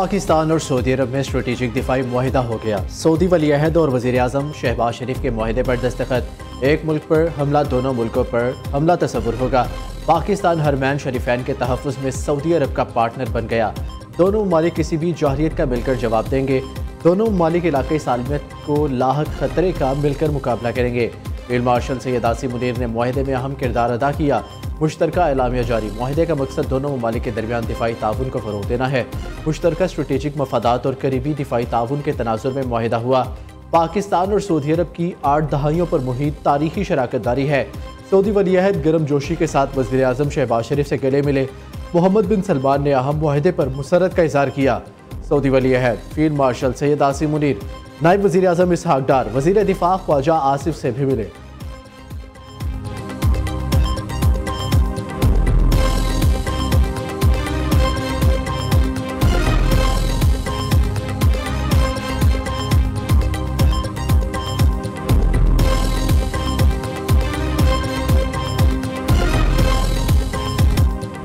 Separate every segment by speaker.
Speaker 1: पाकिस्तान और सऊदी अरब में स्ट्रेटेजिक दिफाई मुआहिदा हो गया। सऊदी वली अहद और वज़ीर आज़म शहबाज शरीफ के मुआहिदे पर दस्तखत। एक मुल्क पर हमला, दोनों मुल्कों पर हमला तस्वुर होगा। पाकिस्तान हरमैन शरीफैन के तहफ़्फ़ुज़ में सऊदी अरब का पार्टनर बन गया। दोनों ममालिक किसी भी जौहरियत का मिलकर जवाब देंगे। दोनों ममालिक इलाक़ाई सालमियत को लाहक खतरे का मिलकर मुकाबला करेंगे। फील्ड मार्शल सैयद आसिम मुनीर ने मुआहिदे में अहम किरदार अदा किया। मुश्तरका एलामिया जारी। मुआहिदे का मकसद दोनों ममालिक के दरमियान दिफाई ताउन को फ़रोग़ देना है। मुश्तरका स्ट्रेटेजिक मफादात और करीबी दिफाई ताउन के तनाजुर में मुआहिदा हुआ। पाकिस्तान और सऊदी अरब की 8 दहाइयों पर मुहित तारीखी शराकत दारी है। सऊदी वली अहद गर्म जोशी के साथ वज़ीर आज़म शहबाज शरीफ से गले मिले। मोहम्मद बिन सलमान ने अहम मुआहिदे पर मुसरत का इज़हार किया। सऊदी वली अहद फील्ड मार्शल सैयद आसिम मुनीर, नायब वज़ीर आज़म इसहाक डार, वज़ीर दिफा ख्वाजा आसिफ से भी मिले।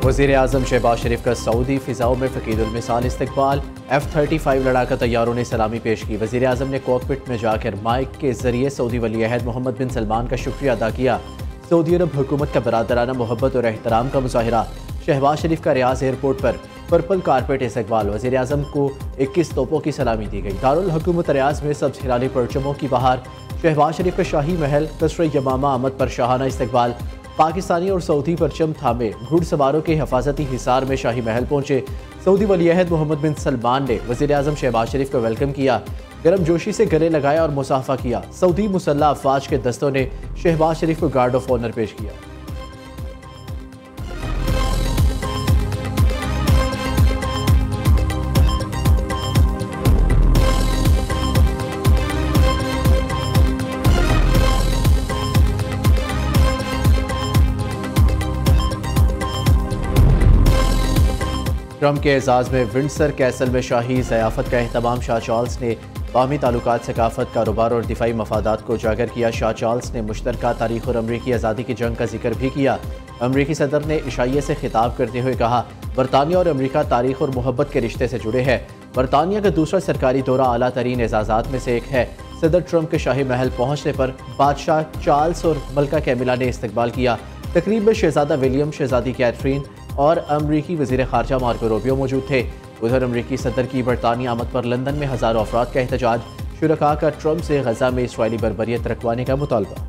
Speaker 1: वज़ीर आज़म शहबाज शरीफ का सऊदी फ़िज़ाओं में फ़कीरुल मिसाल इस्तकबाल। F-35 लड़ाका तैयारों ने सलामी पेश की। वज़ीर आज़म ने कॉकपिट में जाकर माइक के ज़रिए सऊदी वली अहद मोहम्मद बिन सलमान का शुक्रिया अदा किया। सऊदी अरब हुकूमत का बरादराना मोहब्बत और एहतराम का मुज़ाहिरा। शहबाज शरीफ का रियाज एयरपोर्ट पर पर्पल कारपेट इस्तकबाल। वज़ीर आज़म को 21 तोपों की सलामी दी गई। दारुल हुकूमत रियाज में सब्ज़ हिलाली परचमों की बहार। शहबाज शरीफ का शाही महल कसर यमामा आमद पर शाहाना इस्तकबाल। पाकिस्तानी और सऊदी परचम थामे घुड़सवारों के हिफाजती हिसार में शाही महल पहुंचे। सऊदी वली अहद मोहम्मद बिन सलमान ने वज़ीर आज़म शहबाज शरीफ को वेलकम किया, गर्म जोशी से गले लगाया और मुसाफा किया। सऊदी मुसल्लह अफवाज के दस्तों ने शहबाज शरीफ को गार्ड ऑफ ऑनर पेश किया। ट्रम्प के एजाज़ में विंडसर कैसल में शाही ज़याफ़त का एहतमाम। शाह चार्ल्स ने बाहमी ताल्लुकात, सकाफ़त, कारोबार और दिफाई मफादात को उजागर किया। शाह चार्ल्स ने मुश्तरका तारीख़ और अमरीकी आज़ादी की जंग का जिक्र भी किया। अमरीकी सदर ने ईशाइये से खिताब करते हुए कहा, बरतानिया और अमरीका तारीख़ और मोहब्बत के रिश्ते से जुड़े हैं। बरतानिया का दूसरा सरकारी दौरा आला तरीन एजाज़ात में से एक है। सदर ट्रम्प के शाही महल पहुँचने पर बादशाह चार्ल्स और मलका कैमिला ने इस्तकबाल किया। तकरीब में शहजादा विलियम, शहजादी कैथरीन और अमरीकी वज़ीर ख़ारजा मार्को रूबियो मौजूद थे। उधर अमरीकी सदर की बरतानिया आमद पर लंदन में हज़ारों अफराद का एहतजाज। शुरका का ट्रम्प से गजा में इसराइली बर्बरियत रखवाने का मुतालबा।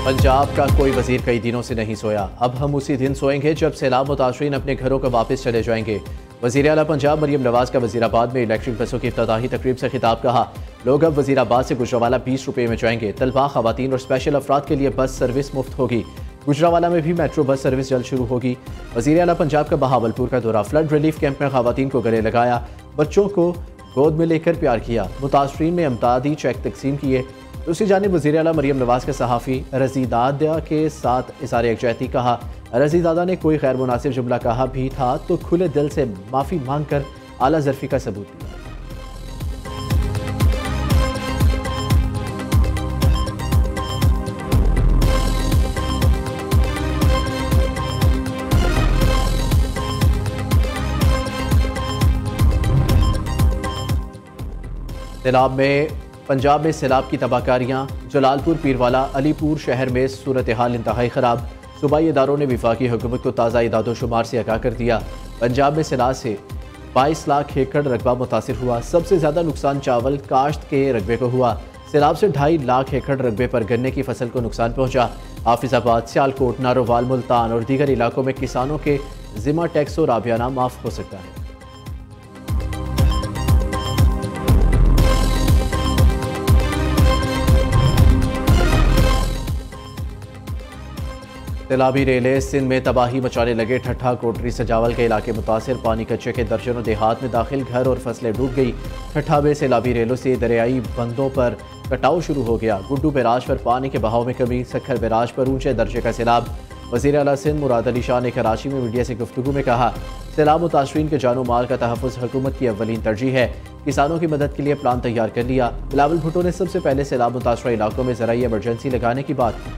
Speaker 1: पंजाब का कोई वजीर कई दिनों से नहीं सोया। अब हम उसी दिन सोएंगे जब सैलाब मुतासरीन अपने घरों को वापस चले जाएंगे। वज़ीर आला पंजाब मरियम नवाज का वज़ीराबाद में इलेक्ट्रिक बसों की इफ्तिताही तकरीब से खिताब। कहा, लोग अब वज़ीराबाद से गुजरावाला 20 रुपये में जाएंगे। तलबा, खवातीन और स्पेशल अफराद के लिए बस सर्विस मुफ्त होगी। गुजरावाला में भी मेट्रो बस सर्विस जल्द शुरू होगी। वज़ीर आला पंजाब का बहावलपुर का दौरा। फ्लड रिलीफ कैंप में खवातीन को गले लगाया, बच्चों को गोद में लेकर प्यार किया। मुतासरीन में अमदादी चेक तकसीम किए। दूसरी जानिब वज़ीर आला मरियम नवाज के सहाफ़ी रज़ीदादा के साथ इज़हार यकजहती। कहा, रज़ीदादा ने कोई गैर मुनासिब जुमला कहा भी था तो खुले दिल से माफ़ी मांग कर आला ज़र्फ़ी का सबूत दिया। सैलाब में पंजाब में सैलाब की तबाहकारियाँ। जलालपुर, पीरवाला, अलीपुर शहर में सूरत हाल इंतहाई ख़राब। सूबाई इदारों ने वफाकी हुकूमत को ताज़ा इदादो शुमार से आगाह कर दिया। पंजाब में सैलाब से 22 लाख एकड़ रकबा मुतासिर हुआ। सबसे ज़्यादा नुकसान चावल काश्त के रकबे को हुआ। सैलाब से 2.5 लाख एकड़ रकबे पर गन्ने की फसल को नुकसान पहुँचा। हाफिज़ाबाद, सियालकोट, नारोवाल, मुल्तान और दीगर इलाकों में किसानों के ज़िम्मा टैक्स और आबियाना माफ़ हो सकता है। सैलाबी रेले सिंध में तबाही मचाने लगे। ठट्ठा, कोटरी, सजावल के इलाके मुतासिर। पानी कच्चे के दर्जनों देहात में दाखिल, घर और फसलें डूब गई। ठट्ठा में सैलाबी रेलों से दरियाई बंदों पर कटाव शुरू हो गया। गुड्डू बैराज पर पानी के बहाव में कमी। सक्खर बैराज पर ऊंचे दर्जे का सैलाब। वज़ीर आला सिंध मुराद अली शाह ने कराची में मीडिया से गुफ्तगू में कहा, सैलाब मुतासरीन के जानो माल का तहफ़्फ़ुज़ हुकूमत की अव्वलीन तरजीह है। किसानों की मदद के लिए प्लान तैयार कर लिया। बिलावल भुट्टो ने सबसे पहले सैलाब मुतासरा इलाकों में ज़राई एमरजेंसी लगाने की बात की।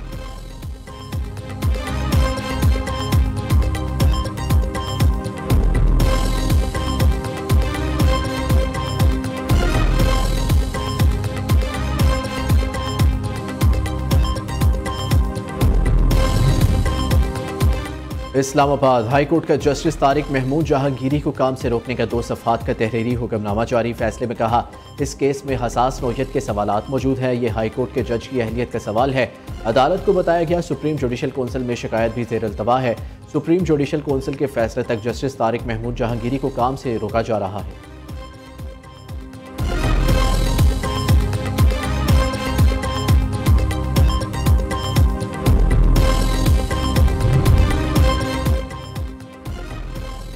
Speaker 1: इस्लामाबाद हाई कोर्ट का जस्टिस तारिक महमूद जहांगीरी को काम से रोकने का 2 सफ़हात का तहरीरी हुक्मनामा जारी। फैसले में कहा, इस केस में हसास नौयत के सवालात मौजूद हैं। ये हाई कोर्ट के जज की अहलियत का सवाल है। अदालत को बताया गया सुप्रीम जुडिशल कौंसिल में शिकायत भी ज़ेर अल्तवा है। सुप्रीम जुडिशल कौंसिल के फैसले तक जस्टिस तारिक महमूद जहांगीरी को काम से रोका जा रहा है।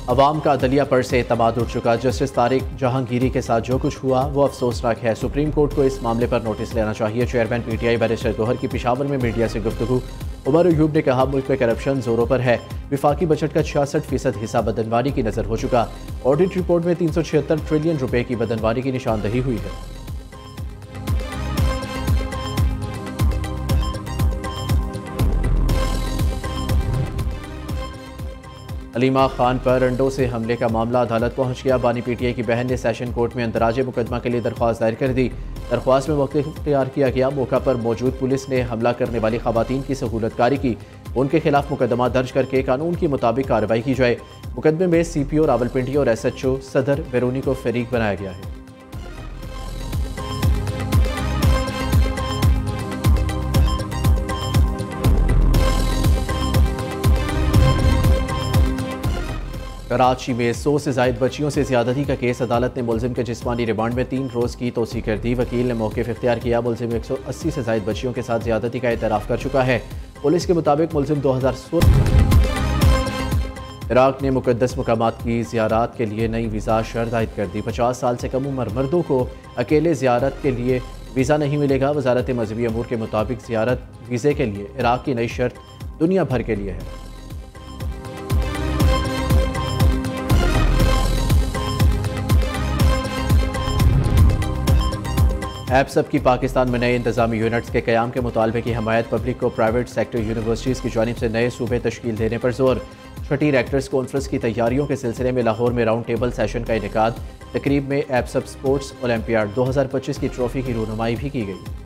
Speaker 1: अवाम का अदलिया पर से एतमाद उठ चुका। जस्टिस तारिक जहांगीरी के साथ जो कुछ हुआ वो अफसोसनाक है। सुप्रीम कोर्ट को इस मामले पर नोटिस लेना चाहिए। चेयरमैन PTI बैरिस्टर गौहर की पेशावर में मीडिया से गुफ्तगू। उमर अयूब ने कहा, मुल्क में करप्शन जोरों पर है। विफाकी बजट का 66% हिस्सा बदनवारी की नजर हो चुका। ऑडिट रिपोर्ट में 376 ट्रिलियन रुपए की बदनवारी की निशानदही हुई है। अलीमा खान पर अंडों से हमले का मामला अदालत पहुंच गया। बानी PTI की बहन ने सेशन कोर्ट में अंदराज मुकदमा के लिए दरख्वास्त दायर कर दी। दरख्वास्त में वक्त इख्तियार किया गया। मौका पर मौजूद पुलिस ने हमला करने वाली खवातीन की सहूलतकारी की। उनके खिलाफ मुकदमा दर्ज करके कानून के मुताबिक कार्रवाई की जाए। मुकदमे में CPO रावलपिंडी और SHO सदर बैरूनी को फरीक बनाया गया है। कराची में 100 से ज़ायद बच्चियों से ज़्यादती का केस। अदालत ने मुलजिम के जिस्मानी रिमांड में 3 रोज़ की तोसी कर दी। वकील ने मौक़िफ़ इख्तियार किया। मुलजिम 180 से ज़ायद बच्चियों के साथ ज़्यादती का एतराफ़ कर चुका है। पुलिस के मुताबिक मुलजिम 2016 इराक़ ने मुक़द्दस मकामात की ज़ियारत के लिए नई वीज़ा शर्त आयद कर दी। 50 साल से कम उम्र मर्दों को अकेले ज़ियारत के लिए वीज़ा नहीं मिलेगा। वज़ारत मज़हबी अमूर के मुताबिक ज़ियारत वीज़े के लिए इराक़ की नई शर्त दुनिया भर के लिए है। एप्सप की पाकिस्तान में नए इंतजामी यूनिट्स के क़याम के मुतालबे की हमायत। पब्लिक को प्राइवेट सेक्टर यूनिवर्सिटीज़ की जानिब से नए सूबे तश्कील देने पर जोर। छठी रेक्टर्स कॉन्फ्रेंस की तैयारियों के सिलसिले में लाहौर में राउंड टेबल सेशन का इनेकाद। तकरीब में एप्सप स्पोर्ट्स ओलंपियाड 2025 की ट्रॉफी की रूनुमाई भी की गई।